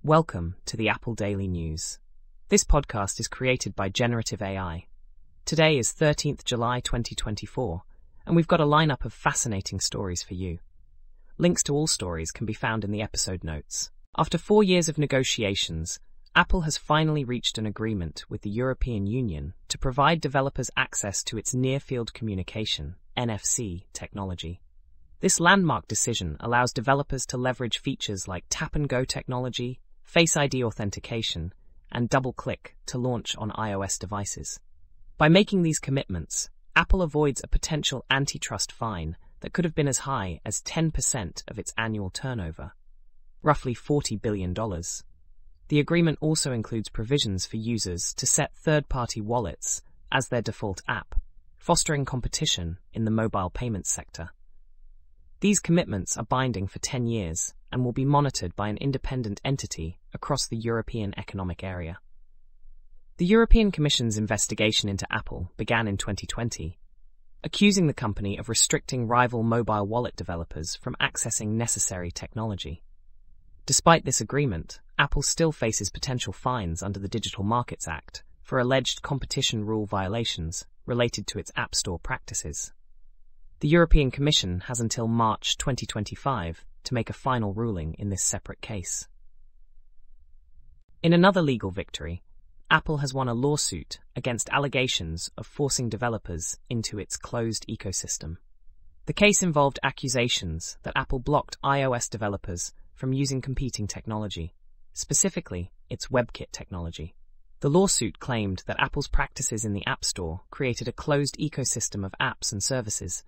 Welcome to the Apple Daily News. This podcast is created by Generative AI. Today is 13th July 2024, and we've got a lineup of fascinating stories for you. Links to all stories can be found in the episode notes. After 4 years of negotiations, Apple has finally reached an agreement with the European Union to provide developers access to its near-field communication (NFC) technology. This landmark decision allows developers to leverage features like tap-and-go technology, Face ID authentication, and double-click to launch on iOS devices. By making these commitments, Apple avoids a potential antitrust fine that could have been as high as 10% of its annual turnover, roughly $40 billion. The agreement also includes provisions for users to set third-party wallets as their default app, fostering competition in the mobile payments sector. These commitments are binding for 10 years and will be monitored by an independent entity across the European Economic Area. The European Commission's investigation into Apple began in 2020, accusing the company of restricting rival mobile wallet developers from accessing necessary technology. Despite this agreement, Apple still faces potential fines under the Digital Markets Act for alleged competition rule violations related to its App Store practices. The European Commission has until March 2025 to make a final ruling in this separate case. In another legal victory, Apple has won a lawsuit against allegations of forcing developers into its closed ecosystem. The case involved accusations that Apple blocked iOS developers from using competing technology, specifically its WebKit technology. The lawsuit claimed that Apple's practices in the App Store created a closed ecosystem of apps and services,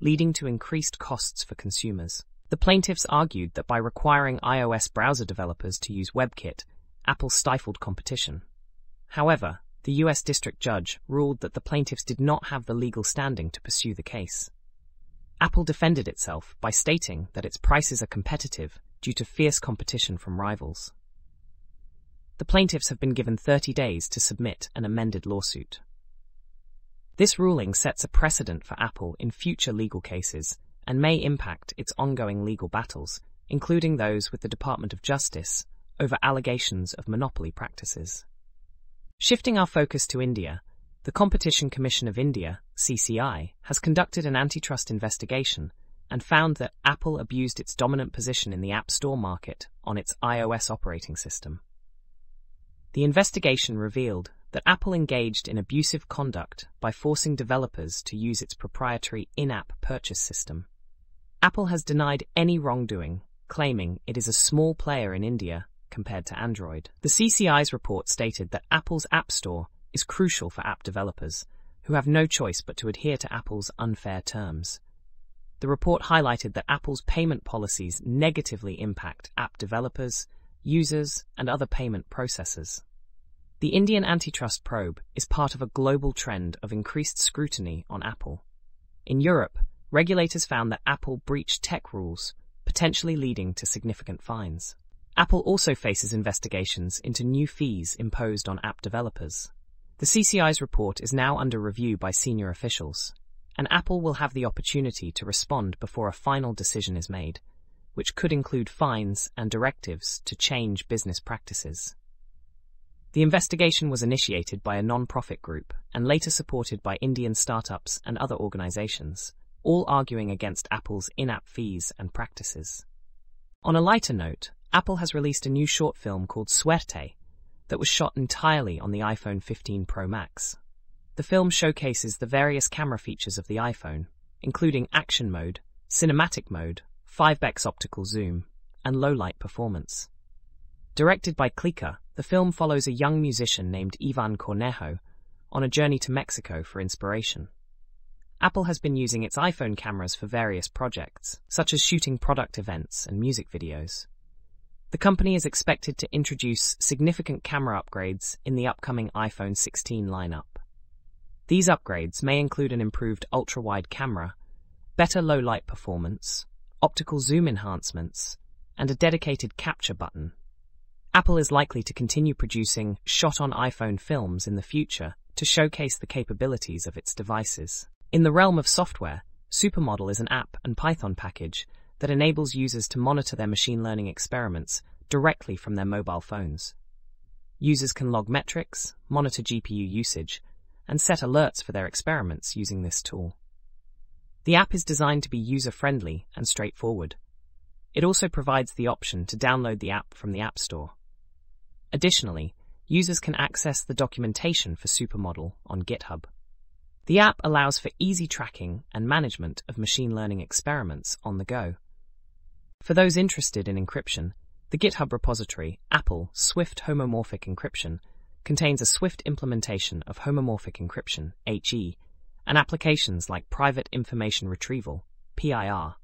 leading to increased costs for consumers. The plaintiffs argued that by requiring iOS browser developers to use WebKit, Apple stifled competition. However, the US district judge ruled that the plaintiffs did not have the legal standing to pursue the case. Apple defended itself by stating that its prices are competitive due to fierce competition from rivals. The plaintiffs have been given 30 days to submit an amended lawsuit. This ruling sets a precedent for Apple in future legal cases and may impact its ongoing legal battles, including those with the Department of Justice over allegations of monopoly practices. Shifting our focus to India, the Competition Commission of India, CCI, has conducted an antitrust investigation and found that Apple abused its dominant position in the App Store market on its iOS operating system. The investigation revealed that Apple engaged in abusive conduct by forcing developers to use its proprietary in-app purchase system. Apple has denied any wrongdoing, claiming it is a small player in India compared to Android. The CCI's report stated that Apple's App Store is crucial for app developers, who have no choice but to adhere to Apple's unfair terms. The report highlighted that Apple's payment policies negatively impact app developers, users, and other payment processors. The Indian antitrust probe is part of a global trend of increased scrutiny on Apple. In Europe, regulators found that Apple breached tech rules, potentially leading to significant fines. Apple also faces investigations into new fees imposed on app developers. The CCI's report is now under review by senior officials, and Apple will have the opportunity to respond before a final decision is made, which could include fines and directives to change business practices. The investigation was initiated by a non-profit group and later supported by Indian startups and other organizations, all arguing against Apple's in-app fees and practices. On a lighter note, Apple has released a new short film called Suerte that was shot entirely on the iPhone 15 Pro Max. The film showcases the various camera features of the iPhone, including action mode, cinematic mode, 5x optical zoom, and low-light performance. Directed by Clica, the film follows a young musician named Ivan Cornejo on a journey to Mexico for inspiration. Apple has been using its iPhone cameras for various projects, such as shooting product events and music videos. The company is expected to introduce significant camera upgrades in the upcoming iPhone 16 lineup. These upgrades may include an improved ultra-wide camera, better low-light performance, optical zoom enhancements, and a dedicated capture button. Apple is likely to continue producing shot-on-iPhone films in the future to showcase the capabilities of its devices. In the realm of software, Supamodel is an app and Python package that enables users to monitor their machine learning experiments directly from their mobile phones. Users can log metrics, monitor GPU usage, and set alerts for their experiments using this tool. The app is designed to be user-friendly and straightforward. It also provides the option to download the app from the App Store. Additionally, users can access the documentation for Supamodel on GitHub. The app allows for easy tracking and management of machine learning experiments on the go. For those interested in encryption, the GitHub repository, Apple Swift Homomorphic Encryption, contains a Swift implementation of homomorphic encryption, HE, and applications like private information retrieval, PIR.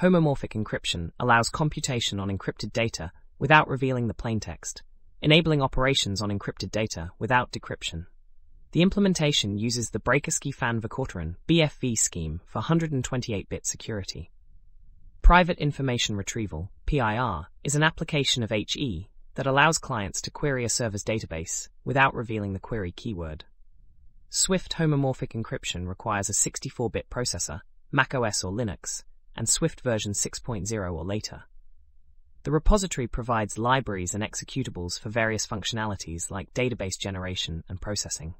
Homomorphic encryption allows computation on encrypted data without revealing the plaintext, enabling operations on encrypted data without decryption. The implementation uses the Breakersky-Van-Verkorteren (BFV) scheme for 128-bit security. Private information retrieval, PIR, is an application of HE that allows clients to query a server's database without revealing the query keyword. Swift homomorphic encryption requires a 64-bit processor, macOS or Linux, and Swift version 6.0 or later. The repository provides libraries and executables for various functionalities like database generation and processing.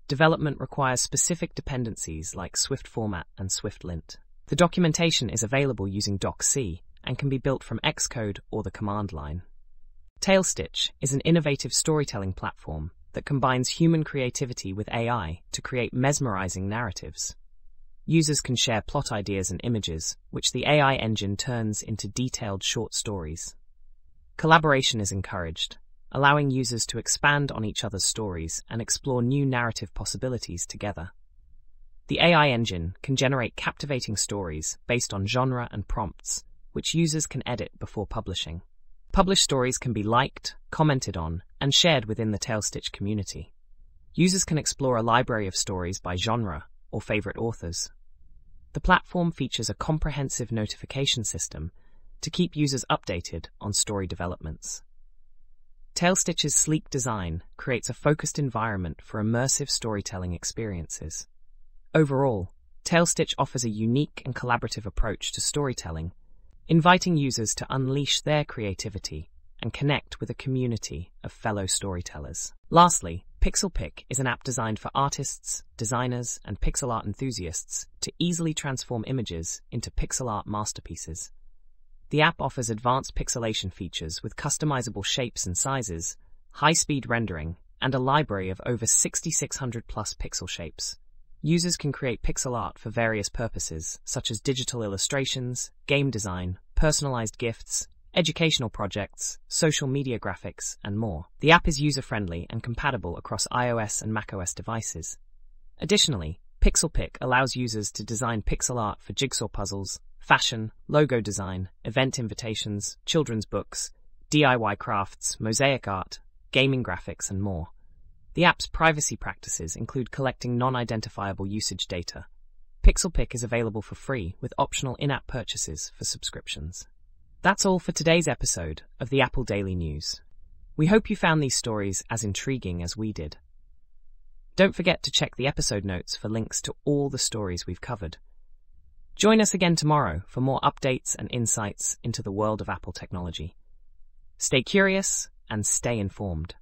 Development requires specific dependencies like Swift format and SwiftLint. The documentation is available using docc and can be built from Xcode or the command line. TaleStitch is an innovative storytelling platform that combines human creativity with AI to create mesmerizing narratives. Users can share plot ideas and images, which the AI engine turns into detailed short stories. Collaboration is encouraged, allowing users to expand on each other's stories and explore new narrative possibilities together. The AI engine can generate captivating stories based on genre and prompts, which users can edit before publishing. Published stories can be liked, commented on, and shared within the TaleStitch community. Users can explore a library of stories by genre or favorite authors. The platform features a comprehensive notification system to keep users updated on story developments. TaleStitch's sleek design creates a focused environment for immersive storytelling experiences. Overall, TaleStitch offers a unique and collaborative approach to storytelling, inviting users to unleash their creativity and connect with a community of fellow storytellers. Lastly, PixelPic is an app designed for artists, designers, and pixel art enthusiasts to easily transform images into pixel art masterpieces. The app offers advanced pixelation features with customizable shapes and sizes, high-speed rendering, and a library of over 6,600 plus pixel shapes. Users can create pixel art for various purposes, such as digital illustrations, game design, personalized gifts, educational projects, social media graphics, and more. The app is user-friendly and compatible across iOS and macOS devices. Additionally, PixelPic allows users to design pixel art for jigsaw puzzles, fashion, logo design, event invitations, children's books, DIY crafts, mosaic art, gaming graphics, and more. The app's privacy practices include collecting non-identifiable usage data. PixelPic is available for free with optional in-app purchases for subscriptions. That's all for today's episode of the Apple Daily News. We hope you found these stories as intriguing as we did. Don't forget to check the episode notes for links to all the stories we've covered. Join us again tomorrow for more updates and insights into the world of Apple technology. Stay curious and stay informed.